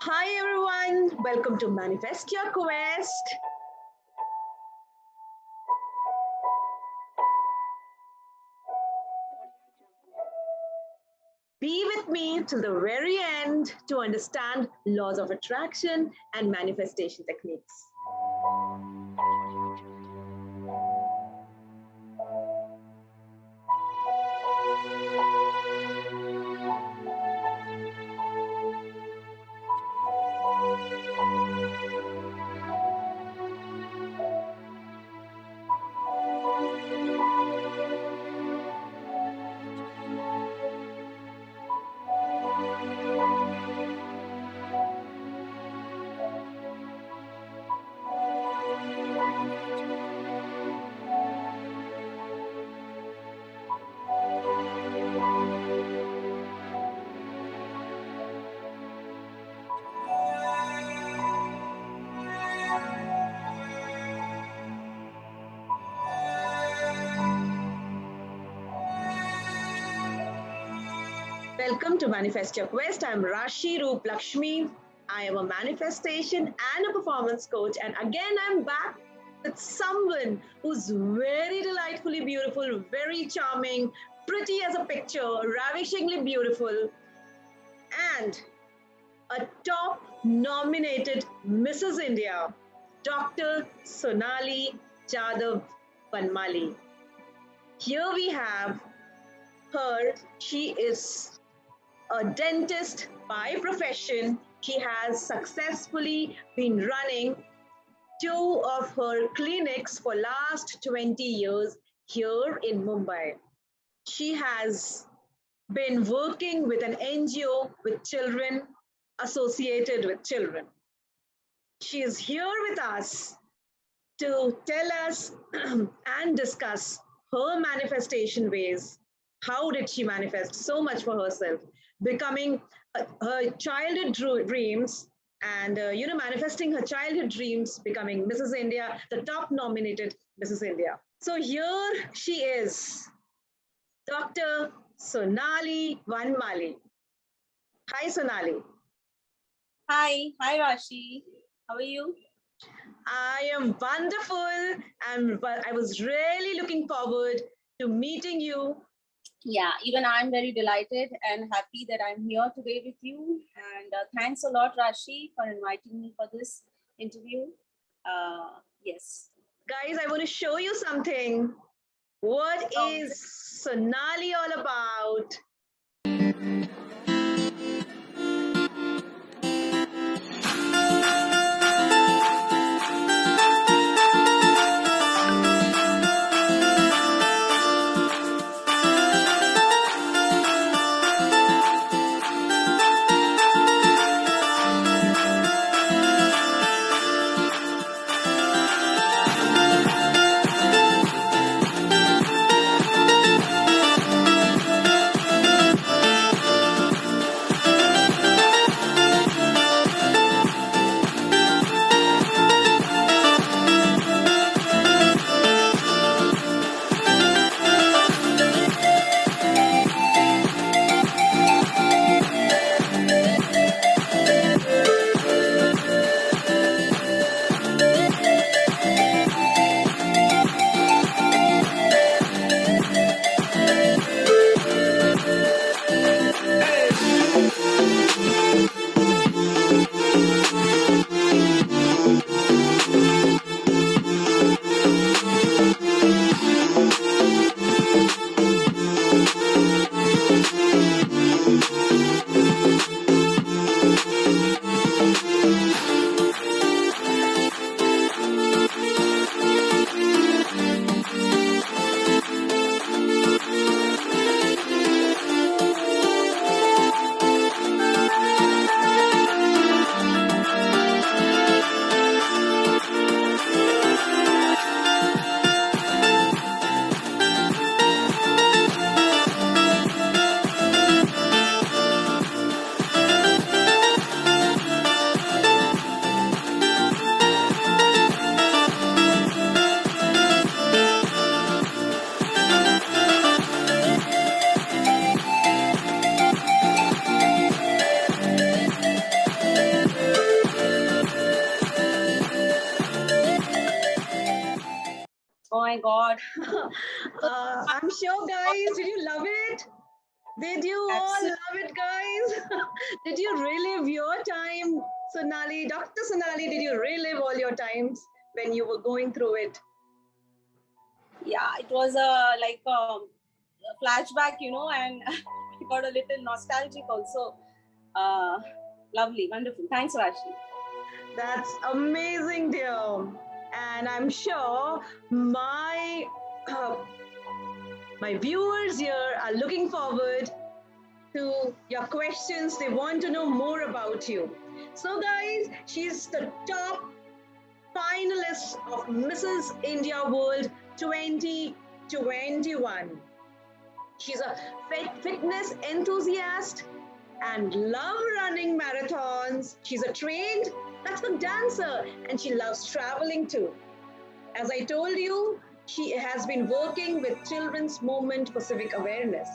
Hi everyone, welcome to Manifest Your Quest. Be with me till the very end to understand laws of attraction and manifestation techniques. Welcome to Manifest Your Quest. I'm Rashi Roop Laxmi. I am a manifestation and a performance coach. And again, I'm back with someone who's very delightfully beautiful, very charming, pretty as a picture, ravishingly beautiful, and a top nominated Mrs. India, Dr. Sonali Jadav Vanmali. Here we have her. She is a dentist by profession. She has successfully been running two of her clinics for last 20 years here in Mumbai. She has been working with an NGO with children, associated with children. She is here with us to tell us and discuss her manifestation ways. How did she manifest so much for herself? Becoming her childhood dreams and manifesting her childhood dreams, becoming Mrs. India, the top nominated Mrs. India. So here she is, Dr. Sonali Vanmali. Hi, Sonali. Hi Rashi. How are you? I am wonderful, and I was really looking forward to meeting you. Yeah, even I'm very delighted and happy that I'm here today with you. And thanks a lot, Rashi, for inviting me for this interview. Yes. Guys, I want to show you something. What is Sonali all about? my God. I'm sure, guys, did you love it? Did you all love it, guys? Did you relive your time, Sonali? Dr. Sonali, did you relive all your times when you were going through it? Yeah, it was a flashback, and I got a little nostalgic also. Lovely, wonderful. Thanks, Rashi. That's amazing, dear. And I'm sure my viewers here are looking forward to your questions. They want to know more about you. So, guys, she's the top finalist of Mrs. India World 2021. She's a fitness enthusiast and love running marathons. She's a trained classical dancer and she loves traveling too. As I told you, she has been working with Children's Movement for Civic Awareness.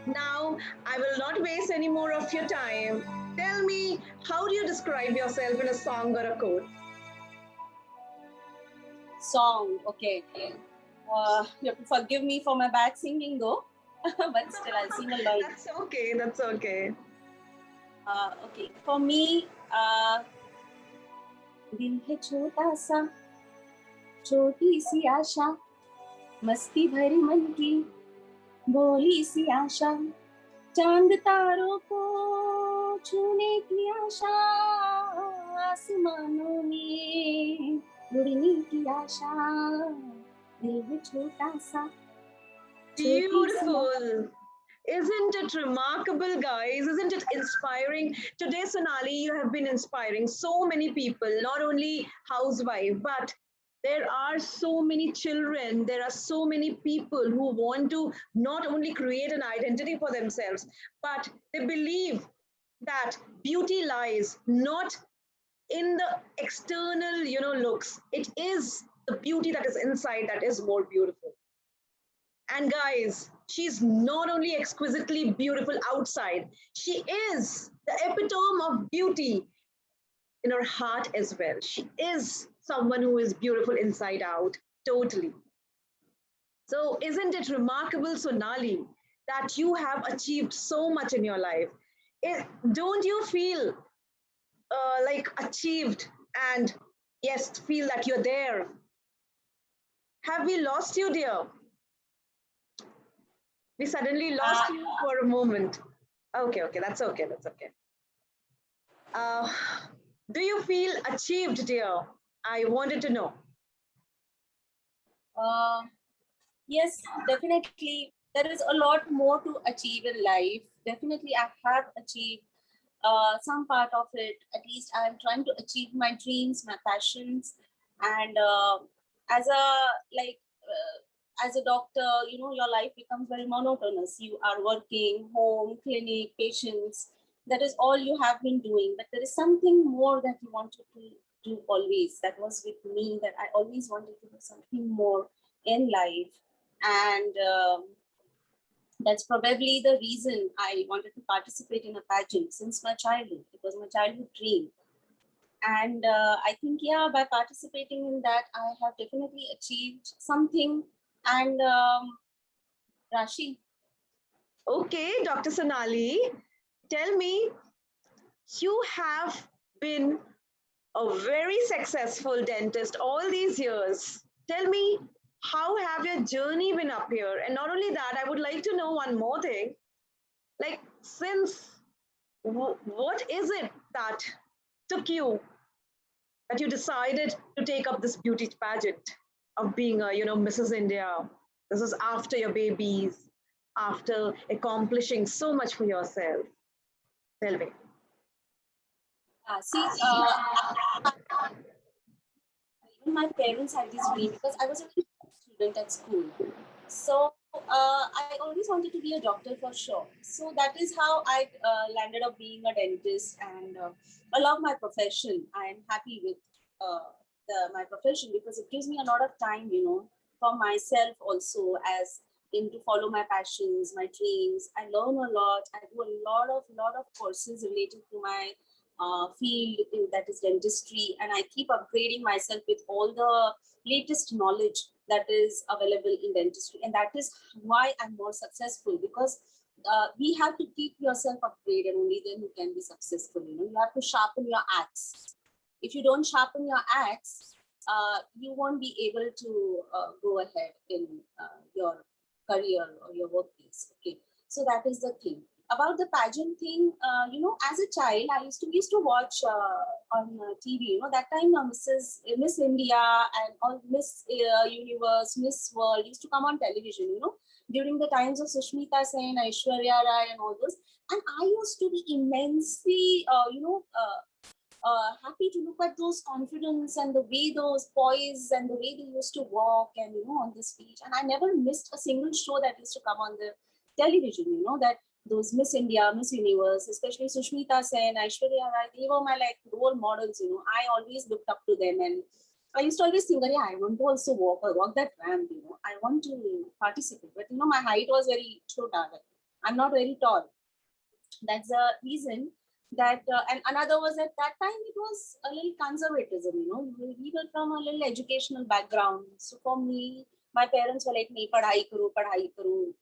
Now, I will not waste any more of your time. Tell me, how do you describe yourself in a song or a quote? Song, okay. You have to forgive me for my bad singing though, but still I'll sing along. That's okay, that's okay. Okay, for me, दिल है छोटा सा, छोटी सी आशा, मस्ती भरी मन की, भोली सी आशा, चांद तारों को छूने की आशा, आसमानों में उड़ने की आशा, दिल है छोटा सा. Beautiful. Isn't it remarkable, guys? Isn't it inspiring? Today, Sonali, you have been inspiring so many people, not only housewives, but there are so many children, there are so many people who want to not only create an identity for themselves, but they believe that beauty lies not in the external, looks. It is the beauty that is inside that is more beautiful. And guys, she's not only exquisitely beautiful outside, she is the epitome of beauty in her heart as well. She is someone who is beautiful inside out, totally. So, isn't it remarkable, Sonali, that you have achieved so much in your life? Don't you feel like achieved and yes, feel that you're there? Have we lost you, dear? We suddenly lost you for a moment. Okay, that's okay, that's okay. Do you feel achieved, dear? I wanted to know. Yes, definitely. There is a lot more to achieve in life. Definitely, I have achieved some part of it. At least I am trying to achieve my dreams, my passions, and as a as a doctor, your life becomes very monotonous. You are working, home, clinic, patients. That is all you have been doing. But there is something more that you wanted to do always. That was with me, that I always wanted to do something more in life. And that's probably the reason I wanted to participate in a pageant since my childhood. It was my childhood dream. And I think, yeah, by participating in that, I have definitely achieved something. And Rashi. Okay, Dr. Sonali, tell me, you have been a very successful dentist all these years. Tell me, how have your journey been up here? And not only that, I would like to know one more thing. Like, what is it that took you, that you decided to take up this beauty pageant of being a, Mrs. India? This is after your babies, after accomplishing so much for yourself. Tell me. See, even my parents had this dream because I was a very good student at school. So I always wanted to be a doctor for sure. So that is how I landed up being a dentist, and I love my profession. I am happy with my profession because it gives me a lot of time, for myself also, as in to follow my passions, my dreams. I learn a lot. I do a lot of courses related to my field that is dentistry, and I keep upgrading myself with all the latest knowledge that is available in dentistry, and that is why I'm more successful, because we have to keep yourself upgraded, only then you can be successful. You know, you have to sharpen your axe. If you don't sharpen your axe, you won't be able to go ahead in your career or your workplace. Okay, so that is the thing about the pageant thing. You know, as a child, I used to watch on TV. You know, that time Miss India and all Miss Universe, Miss World used to come on television. You know, during the times of Sushmita Sen, Aishwarya Rai, and all those. And I used to be immensely, happy to look at those confidence and the way those poise and the way they used to walk and, you know, on the stage. And I never missed a single show that used to come on the television, you know, that those Miss India, Miss Universe, especially Sushmita Sen, Aishwarya Rai, they were my like role models, you know. I always looked up to them, and I used to always think, yeah, I want to also walk that ramp, you know. I want to participate. But, you know, my height was very short. I'm not very tall. That's the reason that, and another was at that time, it was a little conservatism, you know. We were from a little educational background. So for me, my parents were like, nahi, padhai karo,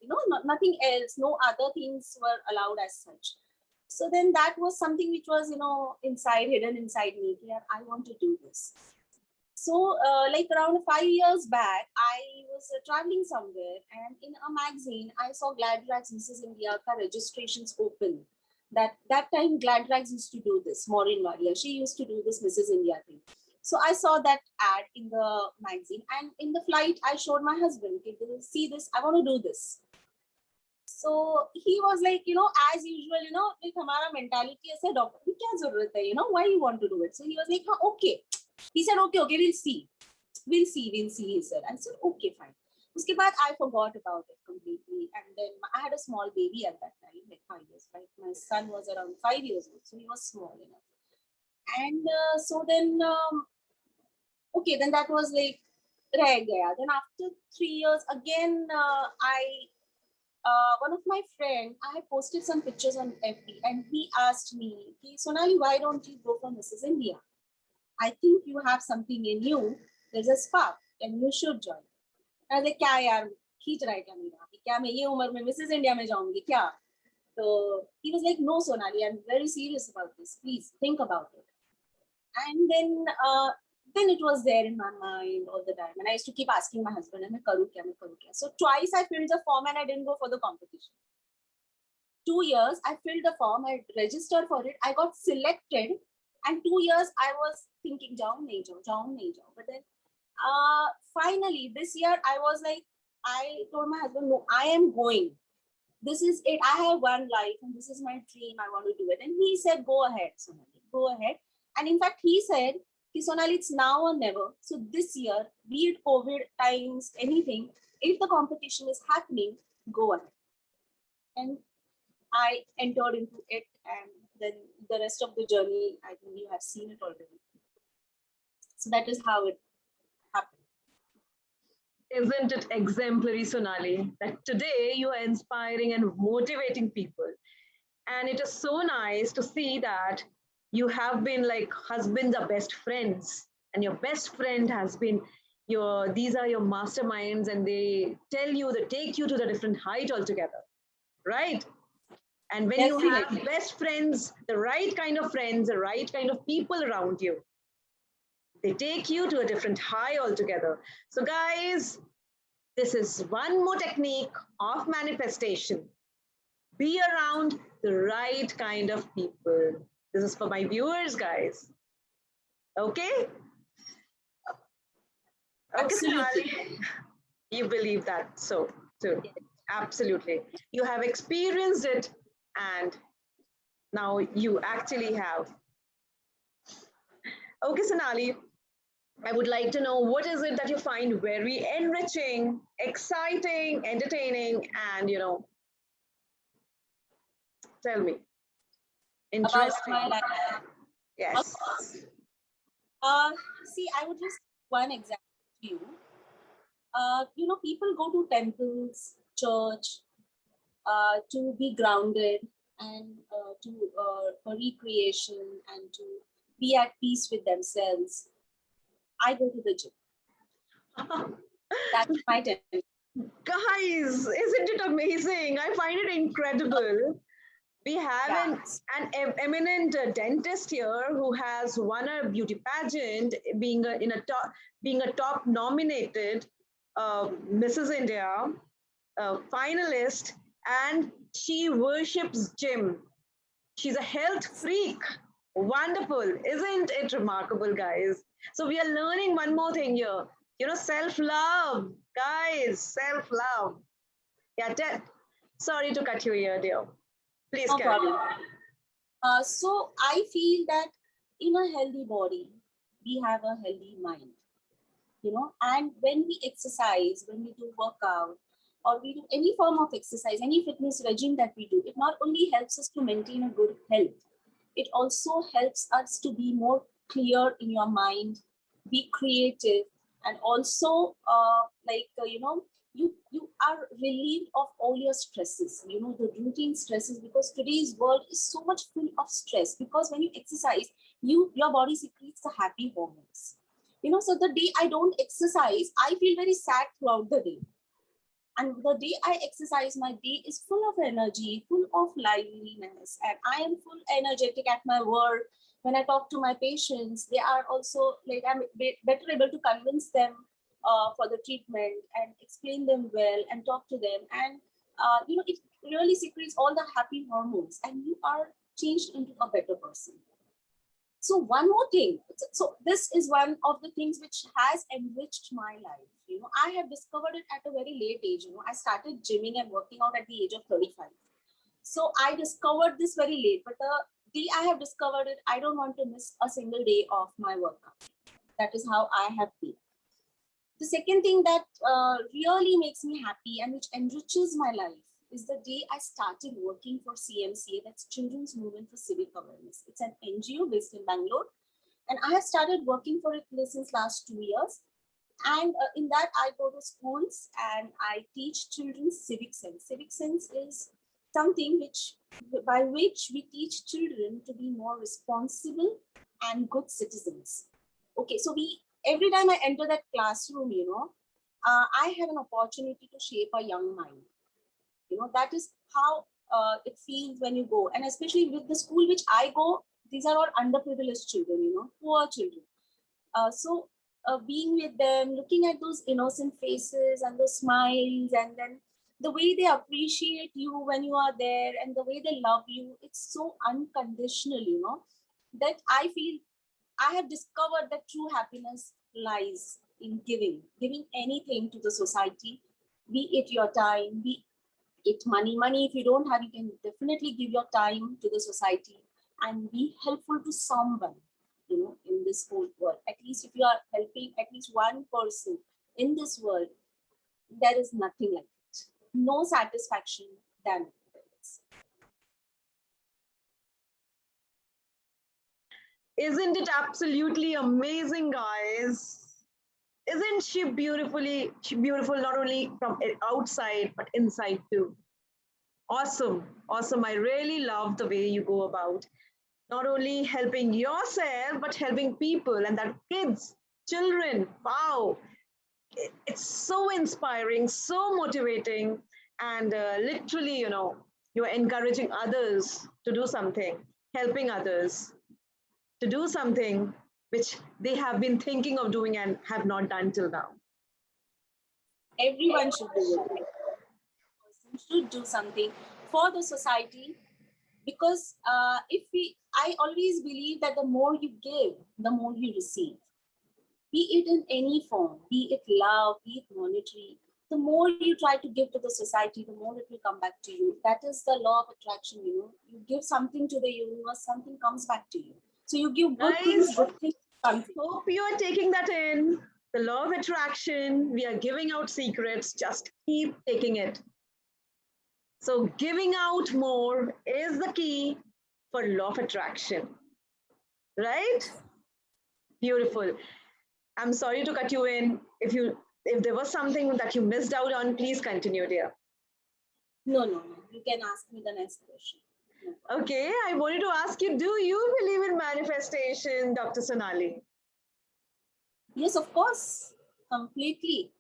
you know, nothing else, no other things were allowed as such. So then that was something which was, you know, hidden inside me. Yeah, I want to do this. So like around 5 years back, I was traveling somewhere, and in a magazine, I saw Glad Rags Mrs. India ka registrations open. That time Glad Rags used to do this. Maureen Walia, she used to do this Mrs. India thing. So I saw that ad in the magazine, and in the flight, I showed my husband, okay, see this, I want to do this. So he was like, you know, as usual, you know, like hamara mentality as a doctor, you know, why you want to do it? So he was like, okay. He said, okay, we'll see. He said. I said, okay, fine. Uske baad, I forgot about it completely. And then I had a small baby at that time, like 5 years, right? My son was around 5 years old, so he was small enough. And so then, okay, then that was like, reh gaya. Then after 3 years, again, one of my friends, I posted some pictures on FB, and he asked me, Sonali, why don't you go for Mrs. India? I think you have something in you. There's a spark, and you should join. I was like, क्या यार खींच रहा है क्या मेरा? क्या मैं ये उम्र में मिसेस इंडिया में जाऊंगी क्या? So he was like, no, Sonali, I'm very serious about this. Please think about it. And then it was there in my mind all the time, and I used to keep asking my husband, मैं करूँ क्या? So twice I filled the form and I didn't go for the competition. 2 years I filled the form, I registered for it, I got selected. And 2 years I was thinking, jaun nahi jao. But then finally this year I was like, I told my husband, no, I am going. This is it. I have one life and this is my dream. I want to do it. And he said, go ahead, Sonali, go ahead. And in fact, he said, Sonali, it's now or never. So this year, be it COVID times, anything, if the competition is happening, go ahead. And I entered into it, and then the rest of the journey, I think you have seen it already. So that is how it happened. Isn't it exemplary, Sonali, that today you are inspiring and motivating people? And it is so nice to see that you have been like husbands are best friends, and your best friend has been these are your masterminds, and they take you to the different height altogether, right? And when you have best friends, the right kind of friends, the right kind of people around you, they take you to a different high altogether. So guys, this is one more technique of manifestation. Be around the right kind of people. This is for my viewers, guys. Okay? Absolutely. You believe that so too. Absolutely. You have experienced it, and now you actually have. Okay, Sonali, I would like to know, what is it that you find very enriching, exciting, entertaining, and, tell me. Interesting. About my life. Yes. See, I would just one example to you. People go to temples, church, to be grounded and for recreation and to be at peace with themselves, I go to the gym. That's my tendency. Guys, isn't it amazing? I find it incredible. We have an eminent dentist here who has won a beauty pageant, being a top nominated Mrs. India finalist, and she worships gym. She's a health freak. Wonderful. Isn't it remarkable, guys? So we are learning one more thing here. Self-love. Guys, self-love. Yeah, sorry to cut you here, dear. Please no carry problem. So I feel that in a healthy body, we have a healthy mind, and when we exercise, when we do workout, or we do any form of exercise, any fitness regime that we do, it not only helps us to maintain a good health, it also helps us to be more clear in your mind, be creative, and also you are relieved of all your stresses, the routine stresses, because today's world is so much full of stress. Because when you exercise, your body secretes the happy hormones. So the day I don't exercise, I feel very sad throughout the day. And the day I exercise, my day is full of energy, full of liveliness, and I am full energetic at my work. When I talk to my patients, they are also like, I'm better able to convince them for the treatment and explain them well and talk to them. And it really secretes all the happy hormones, and you are changed into a better person. So one more thing. So this is one of the things which has enriched my life. I have discovered it at a very late age. I started gymming and working out at the age of 35. So I discovered this very late. But the day I have discovered it, I don't want to miss a single day of my workout. That is how I have been. The second thing that really makes me happy and which enriches my life is the day I started working for CMCA, that's Children's Movement for Civic Awareness. It's an NGO based in Bangalore. And I have started working for it since last 2 years. And in that, I go to schools and I teach children civic sense. Civic sense is something by which we teach children to be more responsible and good citizens. Okay, so every time I enter that classroom, I have an opportunity to shape a young mind. That is how it feels when you go. And especially with the school which I go, these are all underprivileged children, poor children. So being with them, looking at those innocent faces and those smiles, and then the way they appreciate you when you are there and the way they love you, it's so unconditional, that I feel I have discovered that true happiness lies in giving anything to the society, be it your time, be it money. Money, if you don't have, you can definitely give your time to the society and be helpful to someone, in this whole world. At least if you are helping at least one person in this world, there is nothing like it. No satisfaction than this. Isn't it absolutely amazing, guys? Isn't she beautiful not only from outside but inside too? Awesome. Awesome. I really love the way you go about not only helping yourself but helping people, and that kids, children. Wow. It's so inspiring, so motivating, and literally, you're encouraging others to do something, helping others to do something which they have been thinking of doing and have not done till now. Everyone should do it. Person should do something for the society, because I always believe that the more you give, the more you receive. Be it in any form, be it love, be it monetary. The more you try to give to the society, the more it will come back to you. That is the law of attraction. You give something to the universe, something comes back to you. So you give good things, good things. Hope you are taking that in. The law of attraction, we are giving out secrets, just keep taking it. So giving out more is the key for law of attraction. Right? Beautiful. I'm sorry to cut you in. If there was something that you missed out on, please continue, dear. No. You can ask me the next question. Okay, I wanted to ask you, do you believe in manifestation, Dr. Sonali? Yes, of course, completely.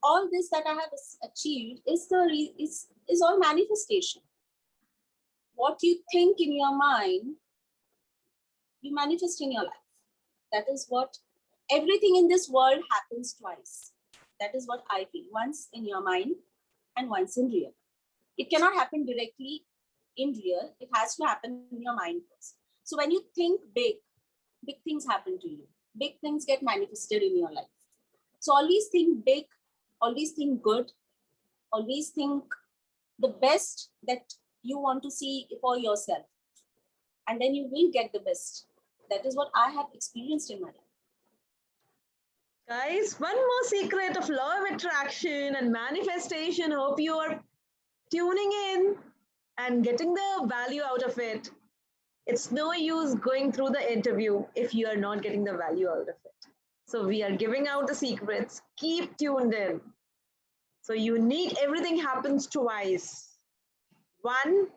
All this that I have achieved is all manifestation. What you think in your mind, you manifest in your life. That is what everything in this world happens twice. That is what I feel. Once in your mind and once in real. It cannot happen directly in real. It has to happen in your mind first. So when you think big things happen to you. Big things get manifested in your life. So always think big, always think good, always think the best that you want to see for yourself. And then you will get the best. That is what I have experienced in my life. Guys, one more secret of law of attraction and manifestation. Hope you are tuning in and getting the value out of it. It's no use going through the interview if you are not getting the value out of it. So we are giving out the secrets. Keep tuned in. So you need everything happens twice. One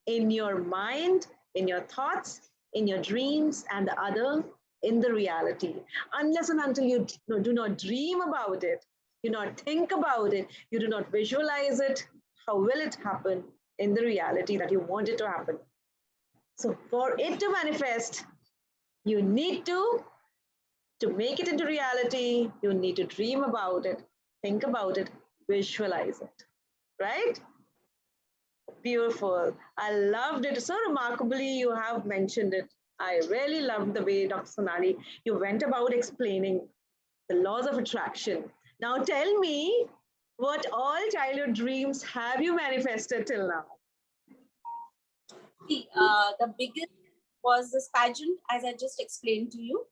in your mind, in your thoughts, in your dreams, and the other in the reality. Unless and until you do not dream about it, you do not think about it, you do not visualize it, how will it happen in the reality that you want it to happen? So for it to manifest, you need to make it into reality, you need to dream about it, think about it, visualize it, right? Beautiful. I loved it. So remarkably, you have mentioned it. I really loved the way, Dr. Sonali, you went about explaining the laws of attraction. Now tell me, what all childhood dreams have you manifested till now? See, the biggest was this pageant, as I just explained to you.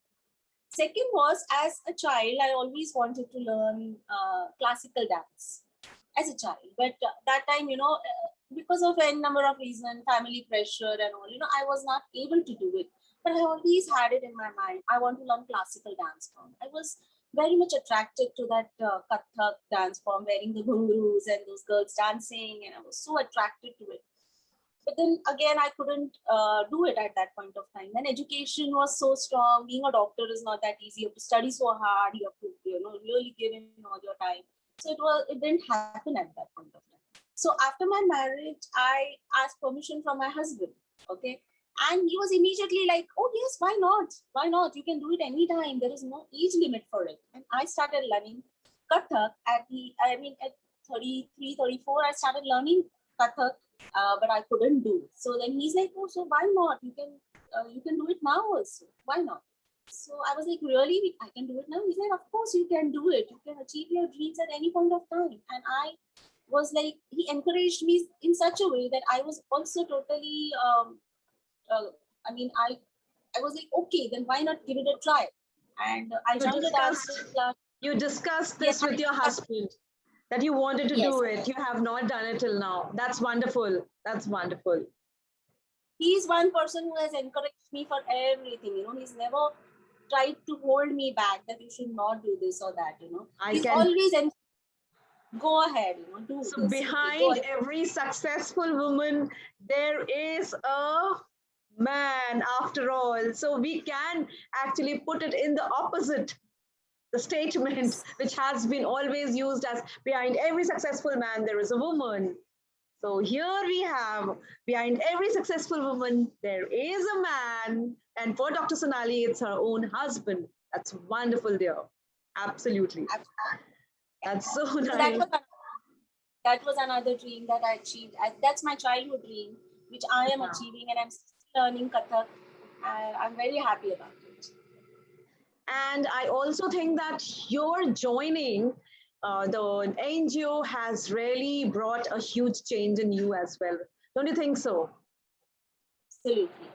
Second was, as a child, I always wanted to learn classical dance as a child. But that time, because of a number of reasons, family pressure and all, I was not able to do it. But I always had it in my mind. I want to learn classical dance form. I was very much attracted to that Kathak dance form, wearing the ghungroos and those girls dancing, and I was so attracted to it. But then again, I couldn't do it at that point of time. And education was so strong. Being a doctor is not that easy. You have to study so hard. You have to, really give in all your time. So it didn't happen at that point of time. So after my marriage, I asked permission from my husband. Okay. And he was immediately like, oh yes, why not? Why not? You can do it anytime. There is no age limit for it. And I started learning Kathak at 33, 34, I started learning Kathak, but I couldn't do. So then he's like, oh, so why not? You can do it now also. Why not? So I was like, really? I can do it now? He's like, of course you can do it. You can achieve your dreams at any point of time. And I was like, he encouraged me in such a way that I was also totally, I was like, okay, then why not give it a try? And I You joined the dance discussed class. you discussed Yes, this with your husband that you wanted to yes. do it. You have not done it till now. That's wonderful. That's wonderful. He's one person who has encouraged me for everything. He's never tried to hold me back that you should not do this or that. I He's can. always go ahead, do So this. Okay, go behind ahead. every successful woman, there is a man after all. So we can actually put it in the opposite, the statement which has been always used as behind every successful man, there is a woman. So here we have behind every successful woman, there is a man. And for Dr. Sonali, it's her own husband. That's wonderful, dear. Absolutely. That's so So nice. that was another dream that I achieved. That's my childhood dream, which I am achieving, and I'm still learning Kathak. And I'm very happy about it. And I also think that your joining the NGO has really brought a huge change in you as well. Don't you think so? Absolutely.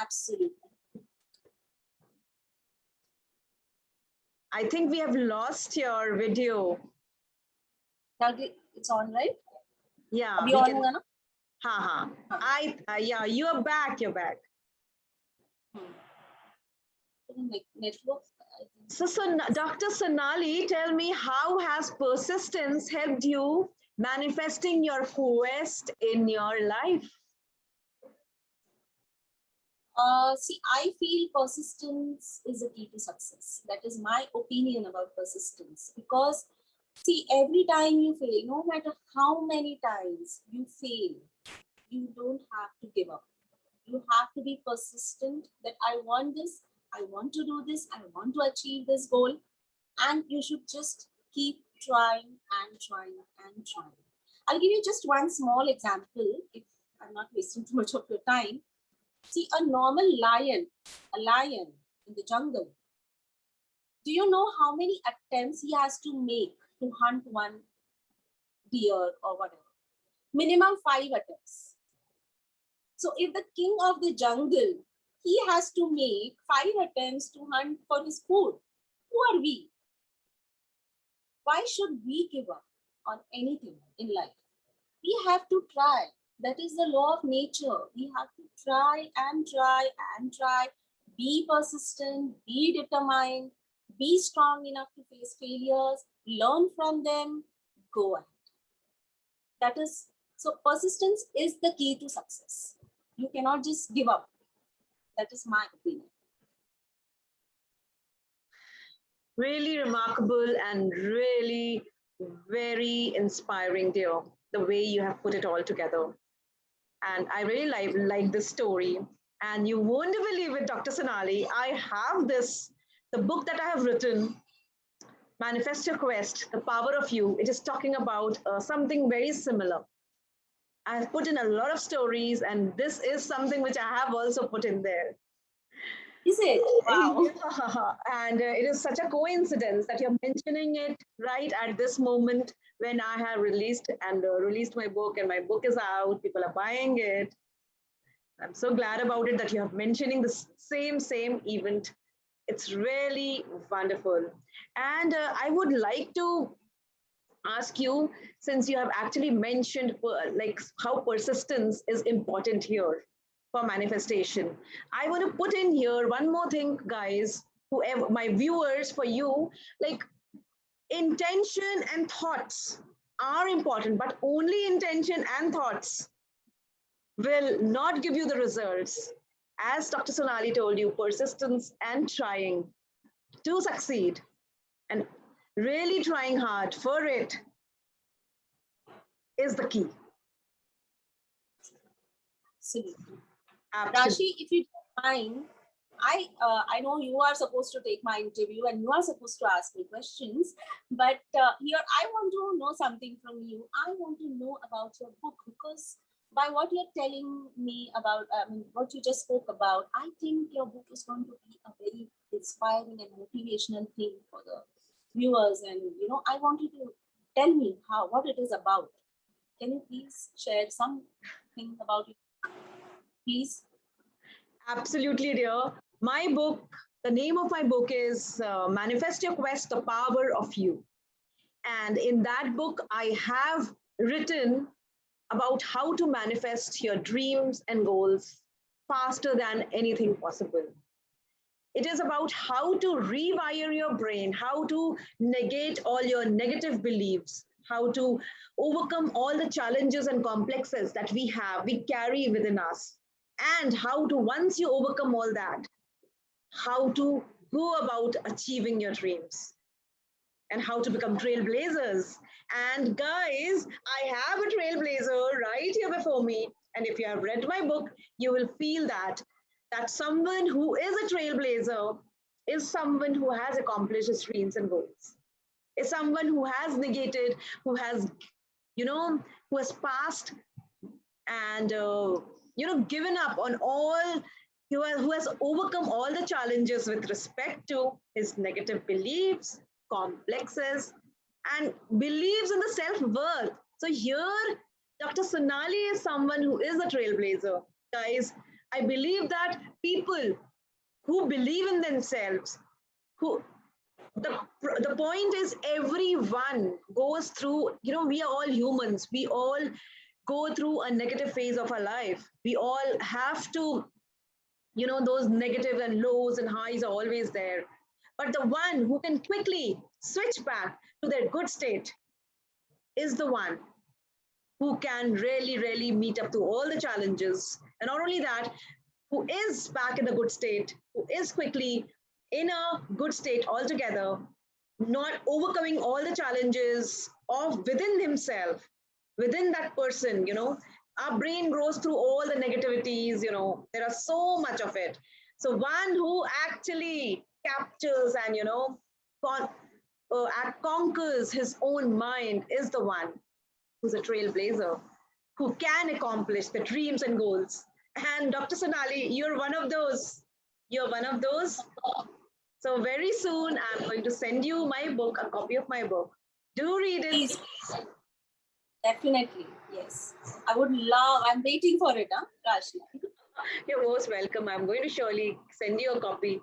Absolutely. I think we have lost your video. Now it's on, right? Yeah, Abhi we on can. hoga na? Ha ha. Yeah, you're back. You're back. Network. So, Dr. Sonali, tell me, how has persistence helped you manifesting your quest in your life? See, I feel persistence is a key to success. That is my opinion about persistence. Because, see, every time you fail, no matter how many times you fail, you don't have to give up. You have to be persistent that I want this, I want to do this, I want to achieve this goal. And you should just keep trying and trying and trying. I'll give you just one small example if I'm not wasting too much of your time. See, a normal lion, a lion in the jungle, do you know how many attempts he has to make to hunt one deer or whatever? Minimum 5 attempts. So if the king of the jungle, he has to make 5 attempts to hunt for his food, who are we? Why should we give up on anything in life? We have to try. That is the law of nature. We have to try and try and try. Be persistent, be determined, be strong enough to face failures, learn from them, go ahead. That is, so persistence is the key to success. You cannot just give up. That is my opinion. Really remarkable and really very inspiring, dear, the way you have put it all together. And I really like this story. And you won't believe it, Dr. Sonali. I have the book that I have written, Manifest Your Quest, The Power of You. It is talking about something very similar. I have put in a lot of stories, and this is something which I have also put in there. Is it? Wow. Yeah. And it is such a coincidence that you're mentioning it right at this moment when I have released my book, and my book is out. People are buying it. I'm so glad about it that you are mentioning the same event. It's really wonderful. And I would like to ask you, since you have actually mentioned like how persistence is important here for manifestation, I want to put in here one more thing, guys, whoever my viewers, for you, like intention and thoughts are important, but only intention and thoughts will not give you the results. As Dr. Sonali told you, persistence and trying to succeed and really trying hard for it is the key. Absolutely. Absolutely. Rashi, if you don't mind, I know you are supposed to take my interview and you are supposed to ask me questions, but here I want to know something from you. I want to know about your book, because by what you're telling me about what you just spoke about, I think your book is going to be a very inspiring and motivational thing for the viewers. And I want you to tell me what it is about. Can you please share something about it, please? Absolutely, dear. My book, the name of my book is Manifest Your Quest, The Power of You. And in that book, I have written about how to manifest your dreams and goals faster than anything possible. It is about how to rewire your brain, how to negate all your negative beliefs, how to overcome all the challenges and complexes that we carry within us, and how to, once you overcome all that, how to go about achieving your dreams and how to become trailblazers. And guys, I have a trailblazer right here before me. And if you have read my book, you will feel that someone who is a trailblazer is someone who has accomplished his dreams and goals. Is someone who has negated, who has, who has passed and given up on all, who has overcome all the challenges with respect to his negative beliefs, complexes, and believes in the self-worth. So here, Dr. Sonali is someone who is a trailblazer. Guys, I believe that people who believe in themselves, who the point is everyone goes through, we are all humans. We all go through a negative phase of our life. We all have to, those negative and lows and highs are always there. But the one who can quickly switch back to their good state is the one who can really, really meet up to all the challenges. And not only that, who is back in a good state, who is quickly in a good state altogether, not overcoming all the challenges of within himself, within that person, our brain grows through all the negativities, there are so much of it. So one who actually captures and, con- conquers his own mind is the one who's a trailblazer, who can accomplish the dreams and goals. And Dr. Sonali, you're one of those. You're one of those. So very soon, I'm going to send you my book, a copy of my book. Do read it. Please. Definitely, yes. I would love, I'm waiting for it, Rashi. You're most welcome. I'm going to surely send you a copy,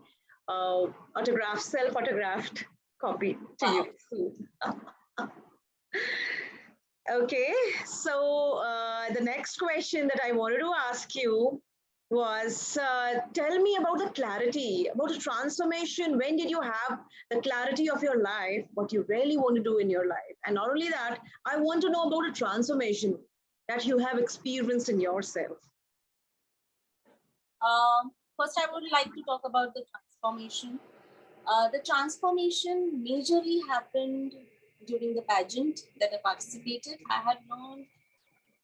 autographed, self-autographed copy to you soon. Okay, so the next question that I wanted to ask you was, tell me about the clarity, about the transformation. When did you have the clarity of your life, what you really want to do in your life? And not only that, I want to know about the transformation that you have experienced in yourself. First, I would like to talk about the transformation. The transformation majorly happened during the pageant that I participated. I had learned,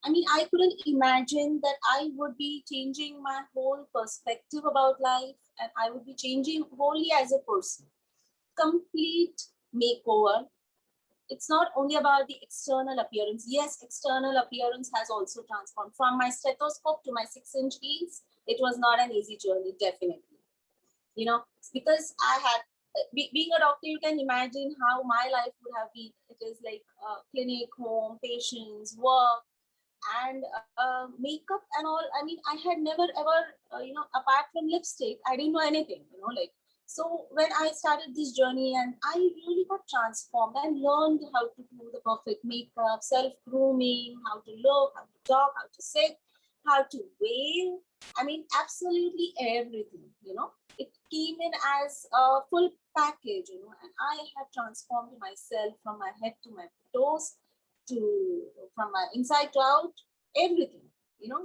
I couldn't imagine that I would be changing my whole perspective about life, and I would be changing wholly as a person. Complete makeover. It's not only about the external appearance. Yes, external appearance has also transformed. From my stethoscope to my 6-inch heels, it was not an easy journey, definitely. Because I had, being a doctor, you can imagine how my life would have been. It is like clinic, home, patients, work, and makeup and all. I had never ever, apart from lipstick, I didn't know anything, so when I started this journey, and I really got transformed and learned how to do the perfect makeup, self-grooming, how to look, how to talk, how to sit, how to wave. Absolutely everything, It came in as a full package, and I had transformed myself from my head to my toes, from my inside to out, everything,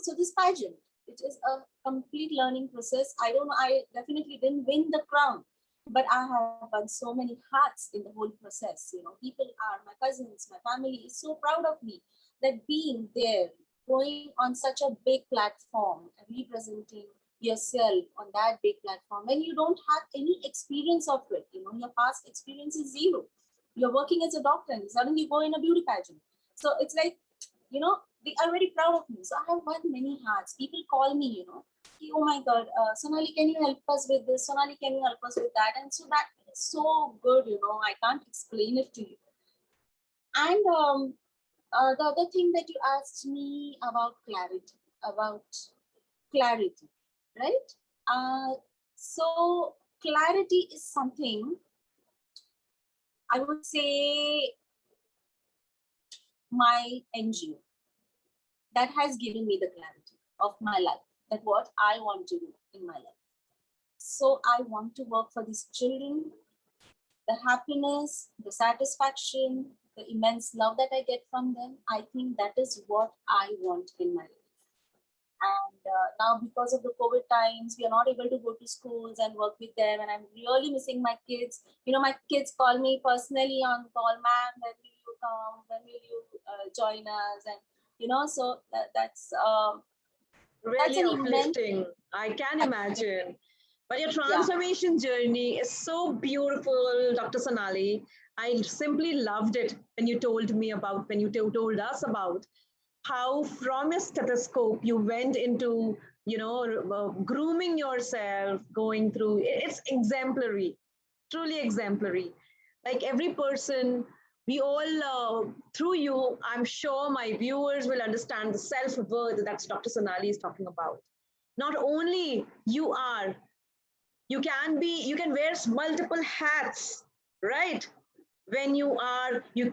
So this pageant, it is a complete learning process. I don't know, I definitely didn't win the crown, but I have won so many hearts in the whole process. People are, my cousins, my family is so proud of me, that being there, going on such a big platform, representing yourself on that big platform, when you don't have any experience of it, your past experience is zero. You're working as a doctor and suddenly you go in a beauty pageant. So it's like, they are very proud of me. So I have won many hearts. People call me, oh my God, Sonali, can you help us with this? Sonali, can you help us with that? And so that is so good, I can't explain it to you. And the other thing that you asked me about clarity, right? So clarity is something, I would say, my NGO that has given me the clarity of my life, that what I want to do in my life. So I want to work for these children, the happiness, the satisfaction, the immense love that I get from them. I think that is what I want in my life. And now, because of the COVID times, we are not able to go to schools and work with them. And I'm really missing my kids. My kids call me personally on call, ma'am, when will you come? When will you join us? And, so that's really uplifting. I can imagine. But your transformation journey is so beautiful, Dr. Sonali. I simply loved it when you told me about, when you told us about how from your stethoscope you went into, grooming yourself, going through, it's exemplary, truly exemplary. Like every person, we all, through you, I'm sure my viewers will understand the self-worth that Dr. Sonali is talking about. Not only you are, you can wear multiple hats, right? When you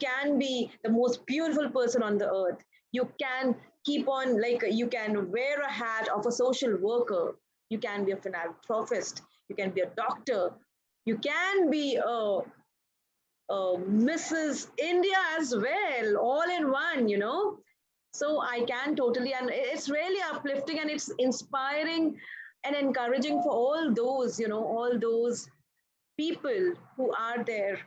can be the most beautiful person on the earth. You can keep on, like, you can wear a hat of a social worker. You can be a philanthropist. You can be a doctor. You can be a Mrs. India as well, all in one, So I can totally, and it's really uplifting and it's inspiring and encouraging for all those, all those people who are there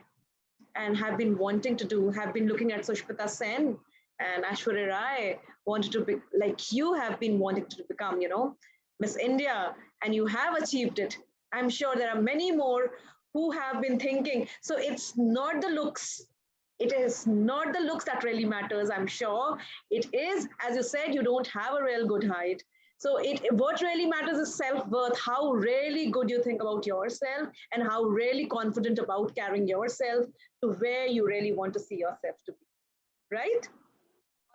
and have been wanting to do, have been looking at Sushmita Sen and Ashwarya Rai, wanted to be like you have been wanting to become, Miss India, and you have achieved it. I'm sure there are many more who have been thinking. So it's not the looks. It is not the looks that really matters, I'm sure. It is, as you said, you don't have a real good height. So what really matters is self-worth, how really good you think about yourself and how really confident about carrying yourself to where you really want to see yourself to be. Right?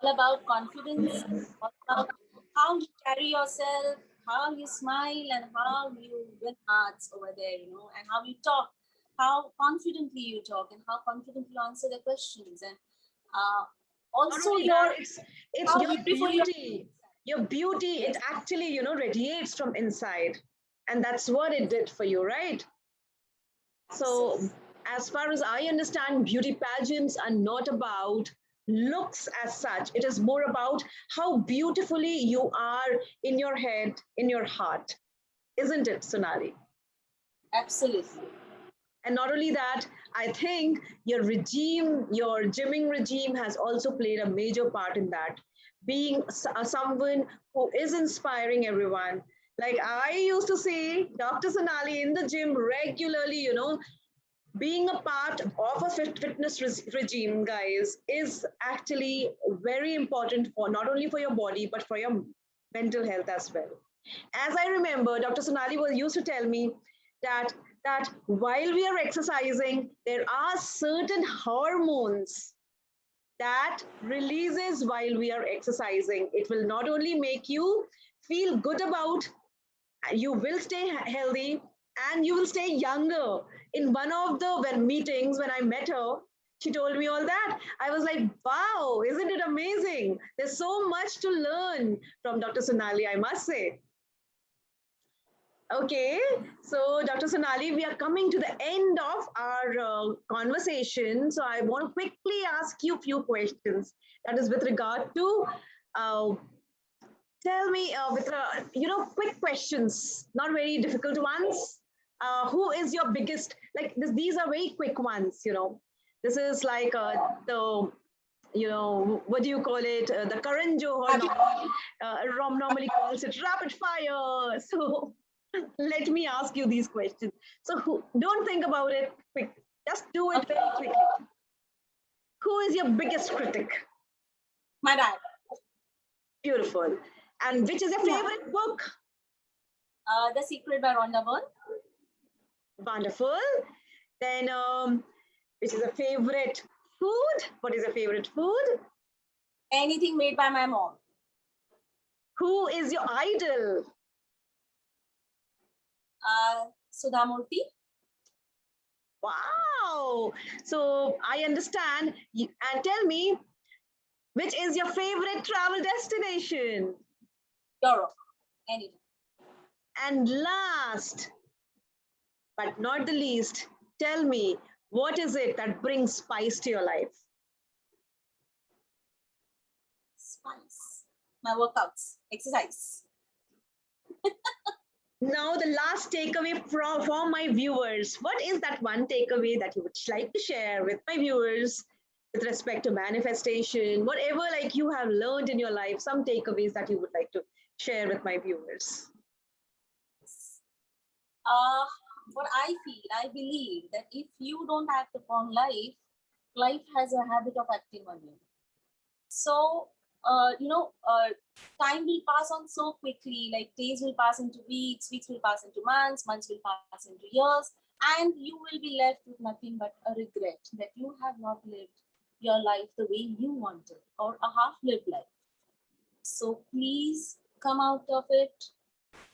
All about confidence, all about how you carry yourself, how you smile, and how you win hearts over there, and how you talk, how confidently you talk, and how confidently you answer the questions, and Not also only that, it's how your beautiful you beauty. Your beauty, it yes, actually, radiates from inside. And that's what it did for you, right? So, absolutely. as far as I understand, beauty pageants are not about looks as such. It is more about how beautifully you are in your head, in your heart. Isn't it, Sonali? Absolutely. And not only that, I think your regime, your gymming regime has also played a major part in that. Being someone who is inspiring everyone. Like I used to see Dr. Sonali in the gym regularly, being a part of a fitness regime, guys, is actually very important for not only for your body, but for your mental health as well. As I remember, Dr. Sonali was used to tell me that while we are exercising, there are certain hormones that releases while we are exercising. It will not only make you feel good about, you will stay healthy and you will stay younger. In one of the meetings when I met her, she told me all that. I was like, wow, isn't it amazing? There's so much to learn from Dr. Sonali, I must say. Okay, so Dr. Sonali, we are coming to the end of our conversation. So I want to quickly ask you a few questions. That is with regard to, uh, tell me, with quick questions, not very difficult ones. Who is your biggest? Like this, these are very quick ones. This is like the what do you call it? The Karan Johar normally, Rom normally calls it rapid fire. So let me ask you these questions. So don't think about it quick. Just do it Okay. very quickly. Who is your biggest critic? My dad. Beautiful. And which is your Yeah. favorite book? The Secret by Rhonda Byrne. Wonderful. Then, which is a favorite food? What is your favorite food? Anything made by my mom. Who is your idol? Sudha Murthy. Wow. So I understand. And tell me, which is your favorite travel destination? Europe. Anything. And last but not the least, tell me, what is it that brings spice to your life? Spice. My workouts. Exercise. Now, the last takeaway for my viewers. What is that one takeaway that you would like to share with my viewers with respect to manifestation? Whatever like you have learned in your life, some takeaways that you would like to share with my viewers. What I feel, I believe that if you don't act upon life, life has a habit of acting on you. So, time will pass on so quickly, like days will pass into weeks, weeks will pass into months, months will pass into years, and you will be left with nothing but a regret that you have not lived your life the way you wanted or a half-lived life. So please come out of it,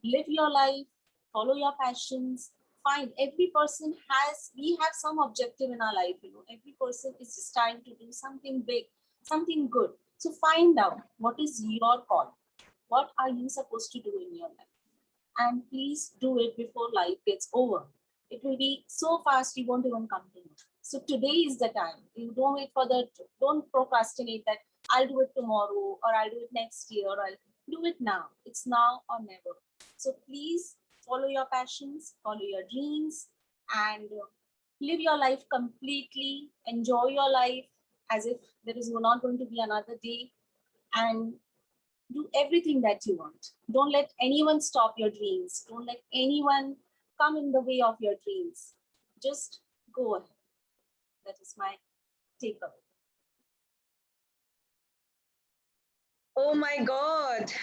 live your life, follow your passions, find every person we have some objective in our life, every person is just trying to do something big, something good. So find out what is your call. What are you supposed to do in your life? And please do it before life gets over. It will be so fast you won't even come to know. So today is the time. You don't wait for don't procrastinate that I'll do it tomorrow, or I'll do it next year, or I'll do it now. It's now or never. So please follow your passions, follow your dreams, and live your life completely. Enjoy your life as if there is not going to be another day, and do everything that you want. Don't let anyone stop your dreams. Don't let anyone come in the way of your dreams. Just go ahead. That is my takeaway. Oh my God.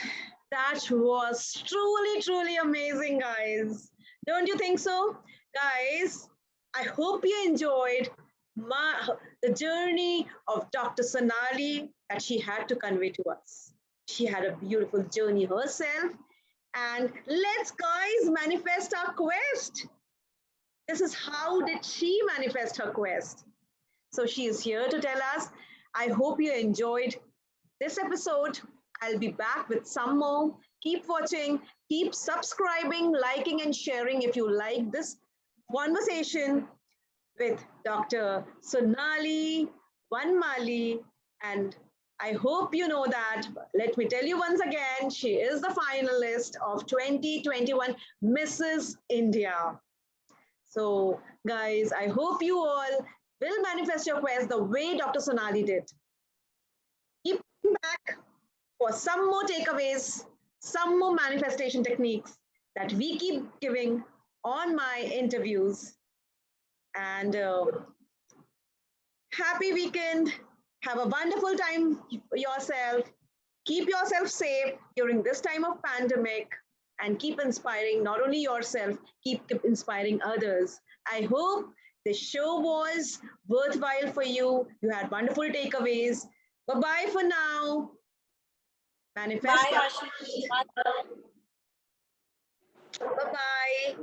That was truly, truly amazing, guys. Don't you think so? Guys, I hope you enjoyed the journey of Dr. Sonali that she had to convey to us. She had a beautiful journey herself. And let's, guys, manifest our quest. This is how did she manifest her quest. So she is here to tell us. I hope you enjoyed this episode. I'll be back with some more. Keep watching, keep subscribing, liking, and sharing if you like this conversation with Dr. Sonali Vanmali. And I hope you know that. Let me tell you once again, she is the finalist of 2021 Mrs. India. So, guys, I hope you all will manifest your quest the way Dr. Sonali did. Keep back for some more takeaways, some more manifestation techniques that we keep giving on my interviews. And happy weekend. Have a wonderful time yourself. Keep yourself safe during this time of pandemic and keep inspiring not only yourself, keep inspiring others. I hope this show was worthwhile for you. You had wonderful takeaways. Bye-bye for now. Manifest. Bye, Rashi. Bye-bye.